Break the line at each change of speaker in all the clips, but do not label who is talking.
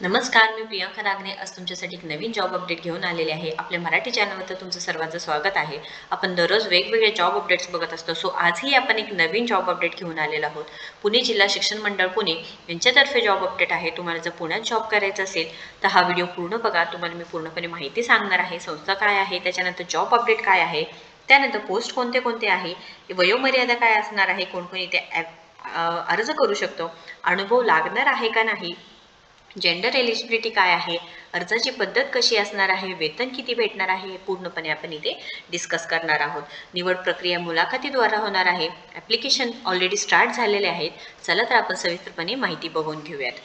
नमस्कार, मी प्रियांका नागने आज तुमच्यासाठी एक नवीन जॉब अपडेट घेऊन आलेले आहे. आपल्या मराठी चॅनलवर तुमचं सर्वांचं स्वागत आहे. आपण दररोज वेगवेगळे जॉब अपडेट्स बघत असतो. सो आजही आपण एक नवीन जॉब अपडेट घेऊन आलेलो आहोत. पुणे जिल्हा शिक्षण मंडळ पुणे यांच्यातर्फे जॉब अपडेट आहे. तुम्हाला जर पुण्यात जॉब करायचा असेल तर हा व्हिडिओ पूर्ण बघा. तुम्हाला मी पूर्णपणे माहिती सांगणार आहे. संस्था काय आहे, त्याच्यानंतर जॉब अपडेट काय आहे, त्यानंतर पोस्ट कोणते कोणते आहे, वयोमर्यादा काय असणार आहे, कोण कोण इथे अर्ज करू शकतो, अनुभव लागणार आहे का नाही, जेंडर एलिजिबिलिटी काय आहे, अर्जाची पद्धत कशी असणार आहे, वेतन किती भेटणार आहे, हे पूर्णपणे आपण इथे डिस्कस करणार आहोत. निवड प्रक्रिया मुलाखतीद्वारे होणार आहे. ॲप्लिकेशन ऑलरेडी स्टार्ट झालेले आहेत. चला तर आपण सविस्तरपणे माहिती बघून घेऊयात.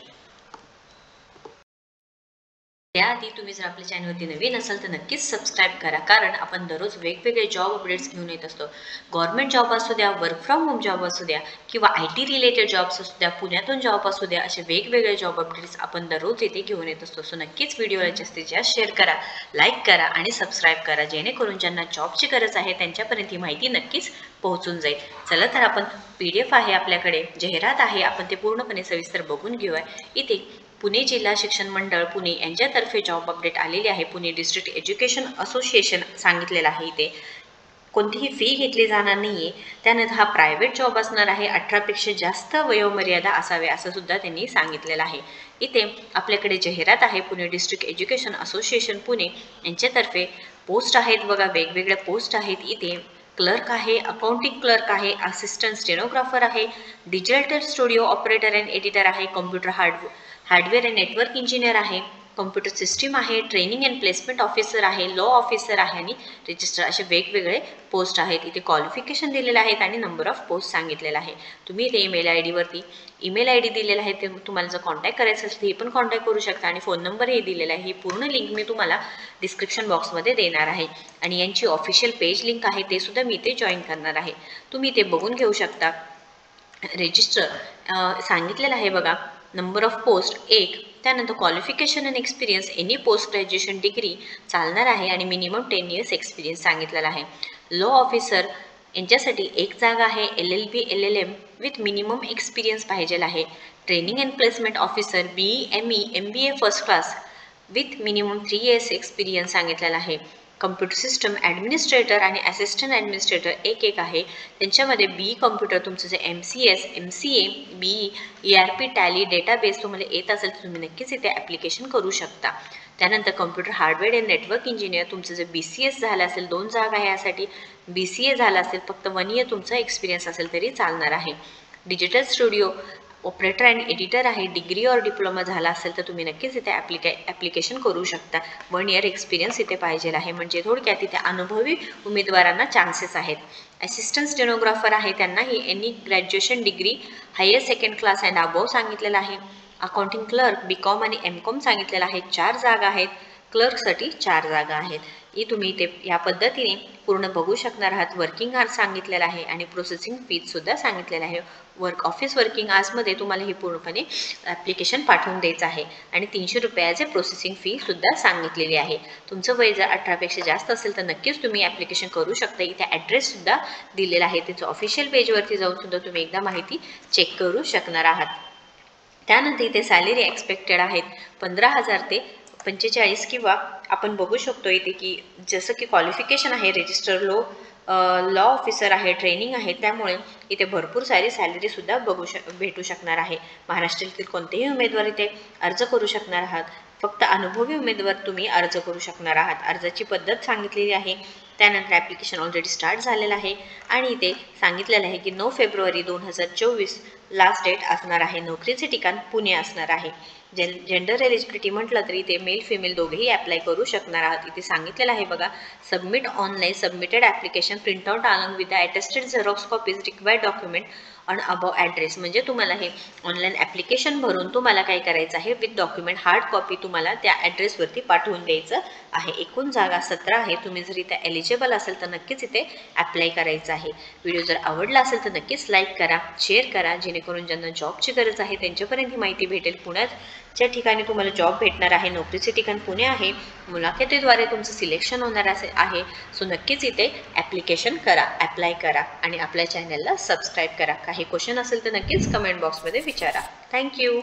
त्याआधी तुम्ही जर आपल्या चॅनलवरती नवीन असाल तर नक्कीच सबस्क्राईब करा, कारण आपण दररोज वेगवेगळे जॉब अपडेट्स घेऊन येत असतो. गव्हर्नमेंट जॉब असू द्या, वर्क फ्रॉम होम जॉब असू द्या, किंवा IT रिलेटेड जॉब्स असू द्या, पुण्यातून जॉब असू द्या, असे वेगवेगळे जॉब अपडेट्स आपण दररोज इथे घेऊन येत असतो. सो नक्कीच व्हिडिओला जास्तीत जास्त शेअर करा, लाईक करा आणि सबस्क्राईब करा, जेणेकरून ज्यांना जॉबची गरज आहे त्यांच्यापर्यंत ही माहिती नक्कीच पोहोचून जाईल. चला तर आपण PDF आहे आपल्याकडे, जाहिरात आहे, आपण ते पूर्णपणे सविस्तर बघून घेऊया. इथे पुणे जिल्हा शिक्षण मंडळ पुणे यांच्यातर्फे जॉब अपडेट आलेली आहे. पुणे डिस्ट्रिक्ट एज्युकेशन असोसिएशन सांगितलेलं आहे. इथे कोणतीही फी घेतली जाणार नाहीये. त्यानंतर हा प्रायव्हेट जॉब असणार आहे. 18 पेक्षा जास्त वयोमर्यादा असावे असं सुद्धा त्यांनी सांगितलेलं आहे. इथे आपल्याकडे जाहिरात आहे. Pune district education association Pune यांच्यातर्फे पोस्ट आहेत बघा, वेगवेगळ्या पोस्ट आहेत. इथे क्लर्क आहे, अकाउंटिंग क्लर्क आहे, असिस्टंट स्टेनोग्राफर आहे, digital studio operator and editor आहे, computer hardware and network engineer आहे, कॉम्प्युटर सिस्टीम आहे, ट्रेनिंग अँड प्लेसमेंट ऑफिसर आहे, लॉ ऑफिसर आहे आणि रजिस्टर, असे वेगवेगळे पोस्ट आहेत. इथे क्वालिफिकेशन दिलेलं आहेत आणि नंबर ऑफ पोस्ट सांगितलेला आहे. तुम्ही इथे ईमेल ID दिलेला आहे. ते तुम्हाला जर कॉन्टॅक्ट करायचं असेल तर हे पण कॉन्टॅक्ट करू शकता आणि फोन नंबरही दिलेला आहे. ही पूर्ण लिंक मी तुम्हाला डिस्क्रिप्शन बॉक्समध्ये देणार आहे आणि यांची ऑफिशियल पेज लिंक आहे, ते सुद्धा मी इथे जॉईन करणार आहे. तुम्ही ते बघून घेऊ शकता. रजिस्टर सांगितलेलं आहे बघा. नंबर ऑफ पोस्ट 1, त्यानंतर qualification and experience any post graduation degree चालणार आहे आणि मिनिमम 10 years एक्सपिरियन्स सांगितलेला आहे. लॉ ऑफिसर यांच्यासाठी एक जागा आहे. LLB LLM with minimum experience पाहिजेल आहे. Training and placement officer BE ME MBA first class with minimum 3 years experience सांगितलेला आहे. कम्प्युटर सिस्टम ॲडमिनिस्ट्रेटर आणि असिस्टंट ॲडमिनिस्ट्रेटर एक आहे. त्यांच्यामध्ये BE कॉम्प्युटर, तुमचं जे MCS MCA BE ERP tally database तुम्हाला येत असेल तर तुम्ही नक्कीच इथे ॲप्लिकेशन करू शकता. त्यानंतर computer hardware and network engineer, तुमचं जे BCS झालं असेल, 2 जागा आहे यासाठी. BCA झालं असेल, फक्त 1 year तुमचा एक्सपिरियन्स असेल तरी चालणार आहे. Digital studio operator and editor आहे. डिग्री और डिप्लोमा झाला असेल तर तुम्ही नक्कीच इथे ॲप्लिकेशन करू शकता. 1 year एक्सपिरियन्स इथे पाहिजे आहे, म्हणजे थोडक्यात इथे अनुभवी उमेदवारांना चान्सेस आहेत. असिस्टंट स्टेनोग्राफर आहे, त्यांनाही any graduation degree higher second class and above सांगितलेलं आहे. अकाउंटिंग क्लर्क BCom आणि MCom सांगितलेलं आहे. 4 जागा आहेत. क्लर्कसाठी 4 जागा आहेत. ही तुम्ही ते या पद्धतीने पूर्ण बघू शकणार आहात. वर्किंग आवर्स सांगितलेला आहे आणि प्रोसेसिंग फीज सुद्धा सांगितलेलं आहे. ऑफिस वर्किंग आवर्समध्ये तुम्हाला ही पूर्णपणे ॲप्लिकेशन पाठवून द्यायचं आहे आणि 300 रुपयाचे प्रोसेसिंग फी सुद्धा सांगितलेली आहे. तुमचं वय जर 18 पेक्षा जास्त असेल तर नक्कीच तुम्ही ॲप्लिकेशन करू शकता. इथे ॲड्रेस सुद्धा दिलेला आहे. त्याचं ऑफिशियल पेजवरती जाऊन सुद्धा तुम्ही एकदा माहिती चेक करू शकणार आहात. त्यानंतर इथे सॅलरी एक्सपेक्टेड आहेत 15,000 ते 45, किंवा आपण बघू शकतो इथे की जसं की क्वालिफिकेशन आहे, रजिस्टर लॉ ऑफिसर आहे, ट्रेनिंग आहे, त्यामुळे इथे भरपूर सारी सॅलरीसुद्धा भेटू शकणार आहे. महाराष्ट्रातील कोणतेही उमेदवार इथे अर्ज करू शकणार आहात. फक्त अनुभवी उमेदवार तुम्ही अर्ज करू शकणार आहात. अर्जाची पद्धत सांगितलेली आहे. त्यानंतर ॲप्लिकेशन ऑलरेडी स्टार्ट झालेलं आहे आणि इथे सांगितलेलं आहे की 9 फेब्रुवारी 2024 लास्ट डेट असणार आहे. नोकरीचे ठिकाण पुणे असणार आहे. जेंडर एलिजिबिलिटी म्हटलं तरी इथे मेल फिमेल दोघेही अप्लाय करू शकणार आहात. इथे सांगितलेलं आहे बघा, submit online submitted application printout along with the attested Xerox copies required document on above address. म्हणजे तुम्हाला हे ऑनलाईन ॲप्लिकेशन भरून तुम्हाला काय करायचं आहे, विथ डॉक्युमेंट हार्ड कॉपी तुम्हाला त्या ॲड्रेसवरती पाठवून द्यायचं आहे. एकूण जागा 17 आहे. तुम्ही जर इथे एलिजिबल असेल तर नक्कीच इथे अप्लाय करायचं आहे. व्हिडिओ जर आवडला असेल तर नक्कीच लाईक करा, शेअर करा, जेणेकरून ज्यांना जॉबची गरज आहे त्यांच्यापर्यंत ही माहिती भेटेल. पुण्याच्या ठिकाणी तुम्हाला जॉब भेटणार आहे. नोकरीचे ठिकाण पुणे आहे. मुलाखतीद्वारे तुमचं सिलेक्शन होणार आहे. सो नक्कीच इथे ॲप्लिकेशन करा, अप्लाय करा आणि आपल्या चॅनलला सबस्क्राईब करा. काही क्वेश्चन असेल तर नक्कीच कमेंट बॉक्समध्ये विचारा. थँक्यू.